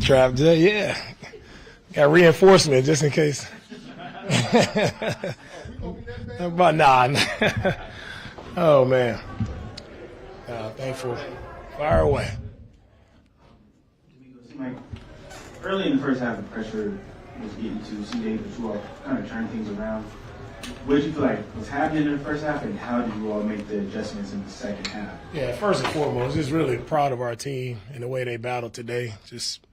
Trap jet, yeah. Got reinforcement just in case. But nah. Oh, man. Thankful. Fire away. Like, early in the first half, the pressure was getting to CJ, but you all kind of turned things around. What did you feel like was happening in the first half, and how did you all make the adjustments in the second half? Yeah, first and foremost, just really proud of our team and the way they battled today. Just,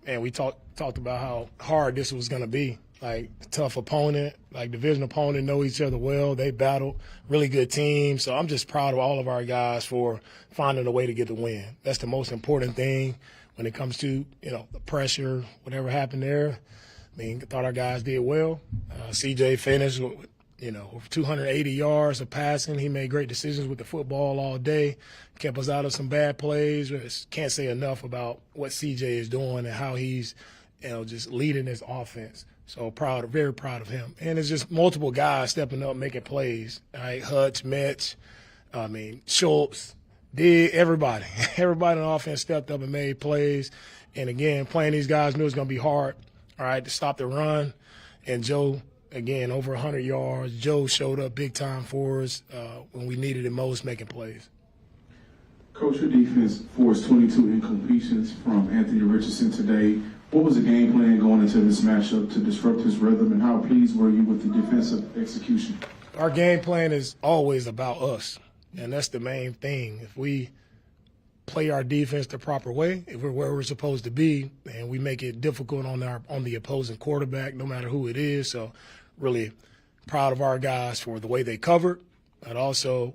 man, we talked about how hard this was going to be. Like, tough opponent, like division opponent, know each other well. They battled, really good team. So I'm just proud of all of our guys for finding a way to get the win. That's the most important thing when it comes to, the pressure, whatever happened there. I mean, thought our guys did well. CJ finished with, over 280 yards of passing. He made great decisions with the football all day, kept us out of some bad plays. Just can't say enough about what CJ is doing and how he's, just leading his offense. So proud, very proud of him. And it's just multiple guys stepping up, making plays. All right, Hutch, Mitch, Schultz, everybody. Everybody on offense stepped up and made plays. And, again, playing these guys knew it was going to be hard, all right, to stop the run. And Joe, again, over 100 yards. Joe showed up big time for us when we needed it most, making plays. Coach, your defense forced 22 incompletions from Anthony Richardson today. What was the game plan going into this matchup to disrupt his rhythm, and how pleased were you with the defensive execution? Our game plan is always about us, and that's the main thing. If we play our defense the proper way, if we're where we're supposed to be, and we make it difficult on the opposing quarterback, no matter who it is. So really proud of our guys for the way they covered, but also,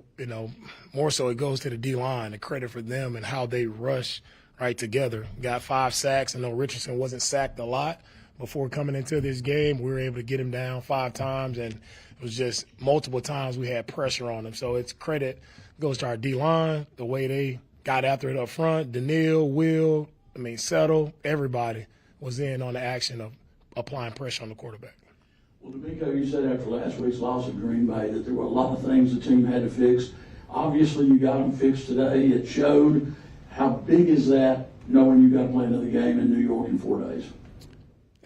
more so it goes to the D-line, the credit for them and how they rush right together. Got 5 sacks. I know Richardson wasn't sacked a lot before coming into this game. We were able to get him down 5 times, and it was just multiple times we had pressure on him. So it's credit goes to our D-line, the way they got after it up front. Daniil, Will, Settle, everybody was in on the action of applying pressure on the quarterback. Well, DeMeco, you said after last week's loss at Green Bay that there were a lot of things the team had to fix. Obviously, you got them fixed today. It showed. How big is that, knowing you got to play another game in New York in 4 days?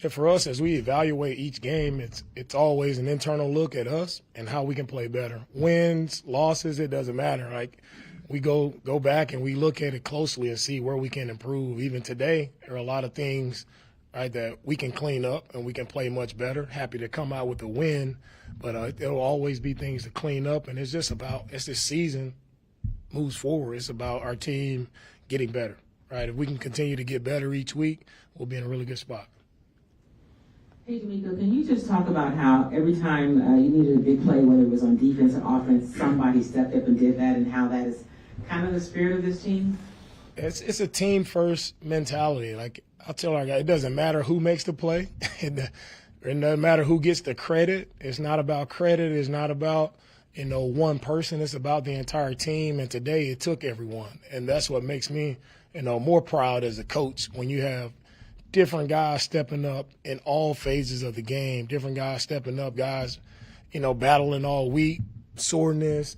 Yeah, for us, as we evaluate each game, it's always an internal look at us and how we can play better. Wins, losses, it doesn't matter. Like, we go back and we look at it closely and see where we can improve. Even today, there are a lot of things, right, that we can clean up and we can play much better. Happy to come out with a win, but there'll always be things to clean up. And it's just about, as this season moves forward, it's about our team getting better, right? If we can continue to get better each week, we'll be in a really good spot. Hey, DeMeco, can you just talk about how every time you needed a big play, whether it was on defense or offense, somebody stepped up and did that, and how that is kind of the spirit of this team? It's a team-first mentality. Like, I'll tell our guys, it doesn't matter who makes the play. It doesn't matter who gets the credit. It's not about credit. It's not about one person. It's about the entire team, and today it took everyone. And that's what makes me, more proud as a coach when you have different guys stepping up in all phases of the game, different guys stepping up, guys, battling all week, soreness,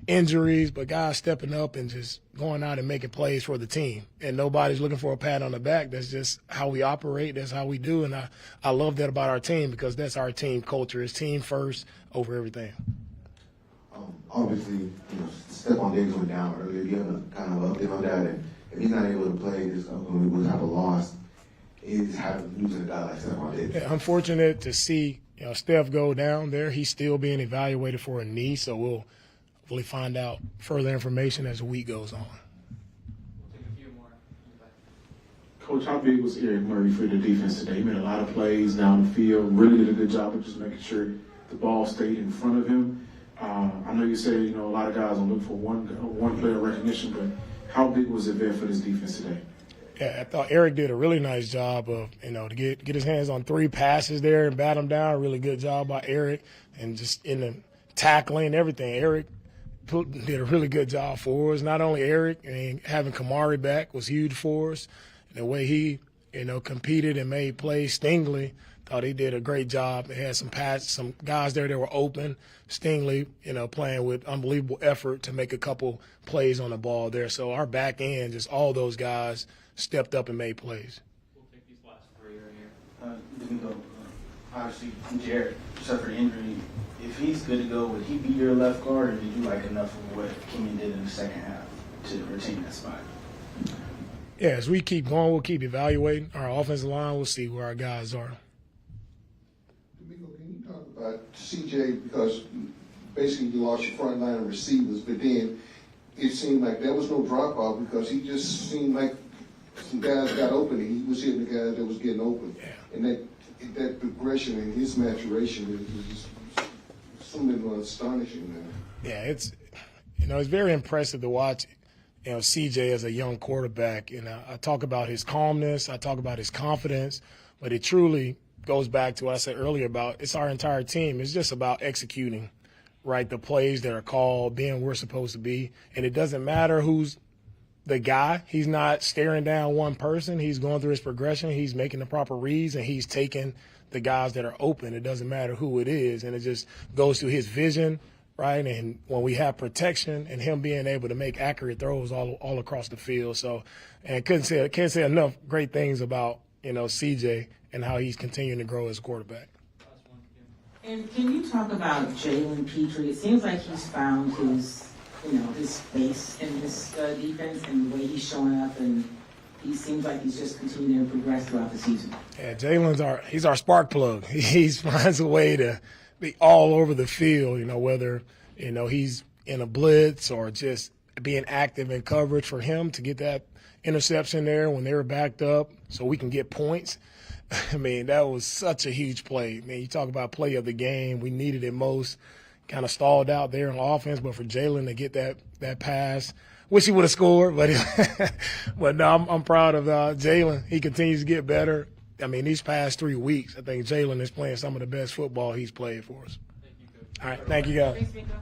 injuries, but guys stepping up and just going out and making plays for the team. And nobody's looking for a pat on the back. That's just how we operate. That's how we do. And I love that about our team because that's our team culture. It's team first over everything. Obviously, Stephon Diggs went down earlier. You have a kind of update on that. And if he's not able to play, this will have a loss. He's losing a guy like Stephon Diggs. Yeah, unfortunate to see Steph go down there. He's still being evaluated for a knee, so we'll hopefully find out further information as the week goes on. We'll take a few more. Coach, how big was Eric Murray for the defense today? He made a lot of plays down the field, really did a good job of just making sure the ball stayed in front of him. I know you say, a lot of guys don't look for one player recognition, but how big was it there for this defense today? Yeah, I thought Eric did a really nice job of, to get his hands on 3 passes there and bat him down. Really good job by Eric, and just in the tackling, everything. Eric did a really good job for us. Not only Eric, having Kamari back was huge for us. The way he, competed and made plays. Stingley, thought he did a great job. They had some guys there that were open. Stingley, playing with unbelievable effort to make a couple plays on the ball there. So our back end, just all those guys stepped up and made plays. We'll take these last three right here. DeMeco, obviously, Jared suffered injury. If he's good to go, would he be your left guard, or did you like enough of what Kenyon did in the second half to retain that spot? Yeah, as we keep going, we'll keep evaluating our offensive line. We'll see where our guys are. DeMeco, can you talk about CJ, because basically you lost your front line of receivers, but then it seemed like there was no drop off because he just seemed like some guys got open and he was hitting the guys that was getting open. Yeah. And that progression and his maturation is just something astonishing now. Yeah, it's very impressive to watch. CJ as a young quarterback, and I talk about his calmness, I talk about his confidence, but it truly goes back to what I said earlier about it's our entire team. It's just about executing, right? The plays that are called, being where we're supposed to be, and it doesn't matter who's the guy. He's not staring down one person. He's going through his progression. He's making the proper reads, and he's taking the guys that are open. It doesn't matter who it is, and it just goes to his vision, right? And when we have protection and him being able to make accurate throws all across the field. So, and can't say enough great things about, CJ and how he's continuing to grow as a quarterback. Last one, Kim. And can you talk about Jalen Petrie? It seems like he's found his space in this defense and the way he's showing up, and he seems like he's just continuing to progress throughout the season. Yeah, Jalen's he's our spark plug. He finds a way to be all over the field, whether, he's in a blitz or just being active in coverage for him to get that interception there when they were backed up so we can get points. I mean, that was such a huge play. Man, you talk about play of the game. We needed it most. Kind of stalled out there on offense, but for Jalen to get that pass, wish he would have scored, but but no, I'm proud of Jalen. He continues to get better. I mean, these past 3 weeks, I think Jalen is playing some of the best football he's played for us. Thank you, Coach. All right, thank you, guys. Thanks, Mika.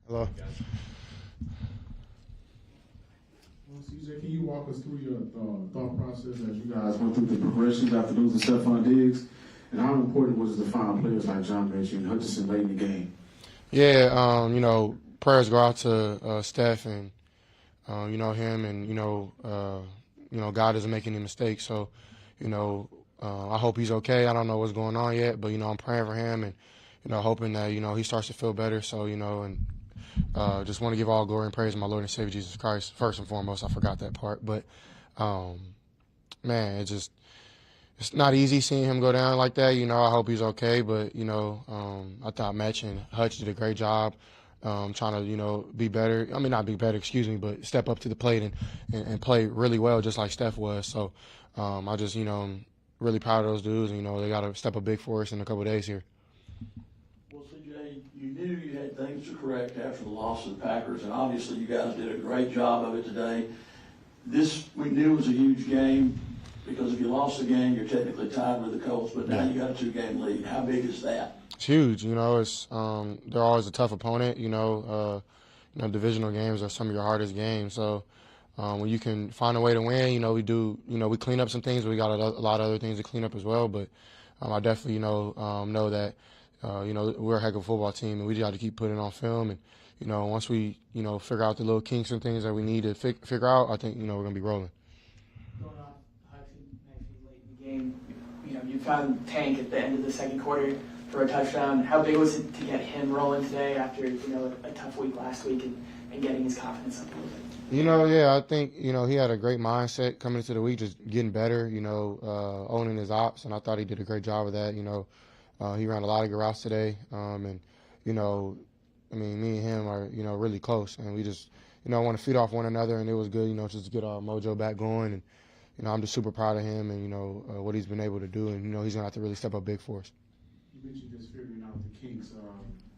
Hello. Well, CJ, can you walk us through your thought process as you guys went through the progressions after losing Stephon Diggs? And how important was it to find players like John mentioned, Hutchinson late in the game? Yeah, prayers go out to Steph and him, and God doesn't make any mistakes. So, I hope he's okay. I don't know what's going on yet, but I'm praying for him and hoping that he starts to feel better. So just want to give all glory and praise to my Lord and Savior Jesus Christ first and foremost. I forgot that part, but man, it's not easy seeing him go down like that. I hope he's okay, but I thought Metch and Hutch did a great job. Trying to, be better. I mean, not be better, excuse me, but step up to the plate and play really well, just like Steph was. So I just, I'm really proud of those dudes. And, they got to step up big for us in a couple of days here. Well, CJ, you knew you had things to correct after the loss of the Packers, and obviously you guys did a great job of it today. This, we knew, was a huge game because if you lost the game, you're technically tied with the Colts, but now you got a 2-game lead. How big is that? It's huge. It's they're always a tough opponent. Divisional games are some of your hardest games. So when you can find a way to win, we do. We clean up some things. But we got a lot of other things to clean up as well. But I definitely know that we're a heck of a football team, and we got to keep putting it on film. And once we figure out the little kinks and things that we need to figure out, I think we're gonna be rolling. Going off Hudson nicely late in the game, you found Tank at the end of the second quarter for a touchdown. How big was it to get him rolling today after a tough week last week and getting his confidence up a little bit? Yeah, I think he had a great mindset coming into the week, just getting better. Owning his ops, and I thought he did a great job of that. He ran a lot of good routes today, and me and him are really close, and we just want to feed off one another, and it was good just to get our mojo back going, and I'm just super proud of him and what he's been able to do, and he's gonna have to really step up big for us. You mentioned just figuring out the kinks.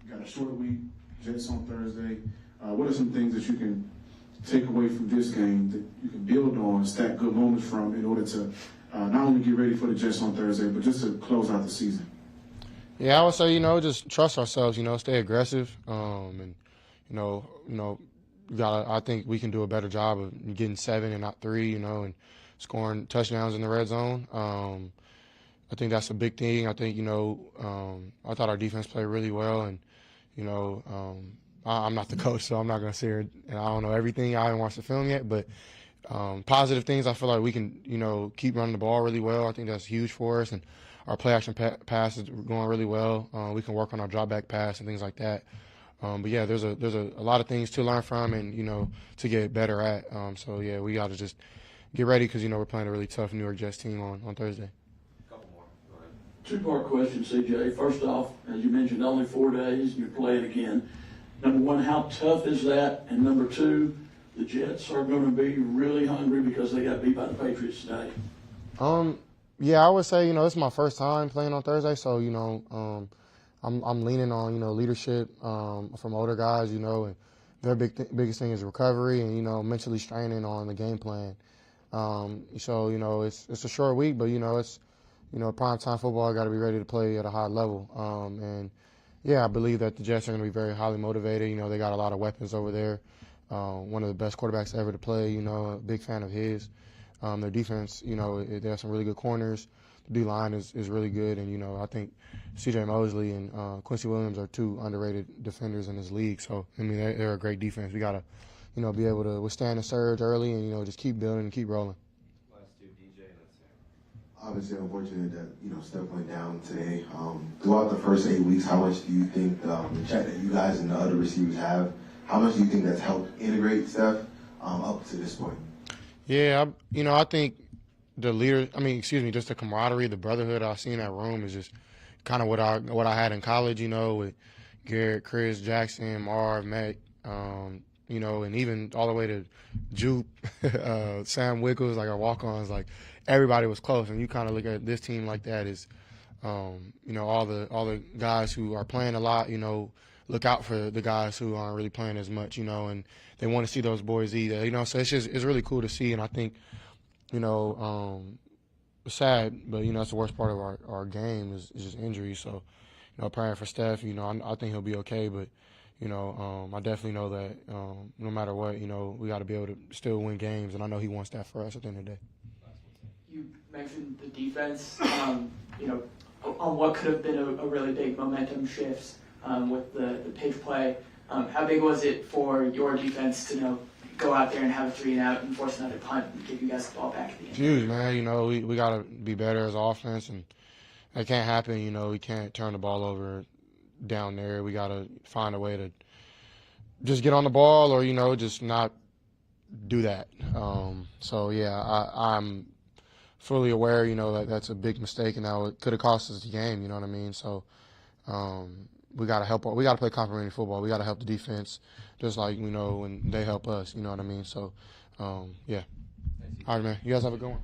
You got a short week, Jets on Thursday. What are some things that you can take away from this game that you can build on, stack good moments from in order to not only get ready for the Jets on Thursday, but just to close out the season? Yeah, I would say, just trust ourselves, stay aggressive. And, I think we can do a better job of getting 7 and not 3, and scoring touchdowns in the red zone. I think that's a big thing. I think, I thought our defense played really well. And, I'm not the coach, so I'm not going to sit here and I don't know everything. I haven't watched the film yet. But positive things, I feel like we can, keep running the ball really well. I think that's huge for us. And our play action pass is going really well. We can work on our drop back pass and things like that. But yeah, there's a lot of things to learn from and to get better at. So yeah, we got to just get ready because we're playing a really tough New York Jets team on Thursday. Couple more. Go ahead. Two-part question, CJ. First off, as you mentioned, only 4 days, you play it again. Number one, how tough is that? And number two, the Jets are going to be really hungry because they got beat by the Patriots today. Yeah, I would say, it's my first time playing on Thursday, so, I'm leaning on, leadership from older guys, and their biggest thing is recovery and, mentally straining on the game plan. So, it's a short week, but, it's, prime time football, got to be ready to play at a high level. And, yeah, I believe that the Jets are going to be very highly motivated. They got a lot of weapons over there. One of the best quarterbacks ever to play, a big fan of his. Their defense, they have some really good corners. The D-line is really good. And, I think C.J. Mosley and Quincy Williams are 2 underrated defenders in this league. So, they're a great defense. We got to, be able to withstand the surge early and, just keep building and keep rolling. Last two, DJ, and that's it. Obviously, unfortunate that, Steph went down today. Throughout the first 8 weeks, how much do you think the chat that you guys and the other receivers have, how much do you think that's helped integrate Steph up to this point? Yeah, I think just the camaraderie, the brotherhood I see in that room is just kind of what I had in college, with Garrett, Chris, Jackson, Marv, Mac, and even all the way to Jupe, Sam Wickles, like our walk-ons, like everybody was close. And you kind of look at this team like that is, all the guys who are playing a lot, look out for the guys who aren't really playing as much, and they want to see those boys eat. So it's really cool to see, and I think, it's sad, but that's the worst part of our game is just injury. So, praying for Steph, I think he'll be okay, but I definitely know that no matter what, we got to be able to still win games, and I know he wants that for us at the end of the day. You mentioned the defense, on what could have been a really big momentum shift with the pitch play. How big was it for your defense to go out there and have a 3-and-out and force another punt and give you guys the ball back at the end? Huge, man. We got to be better as offense, and that can't happen. We can't turn the ball over down there. We got to find a way to just get on the ball or, just not do that. I'm fully aware, that that's a big mistake, and now it could have cost us the game, you know what I mean? So we got to help. We got to play complementary football. We got to help the defense just like, when they help us, you know what I mean? So, yeah. All right, man. You guys have a good one.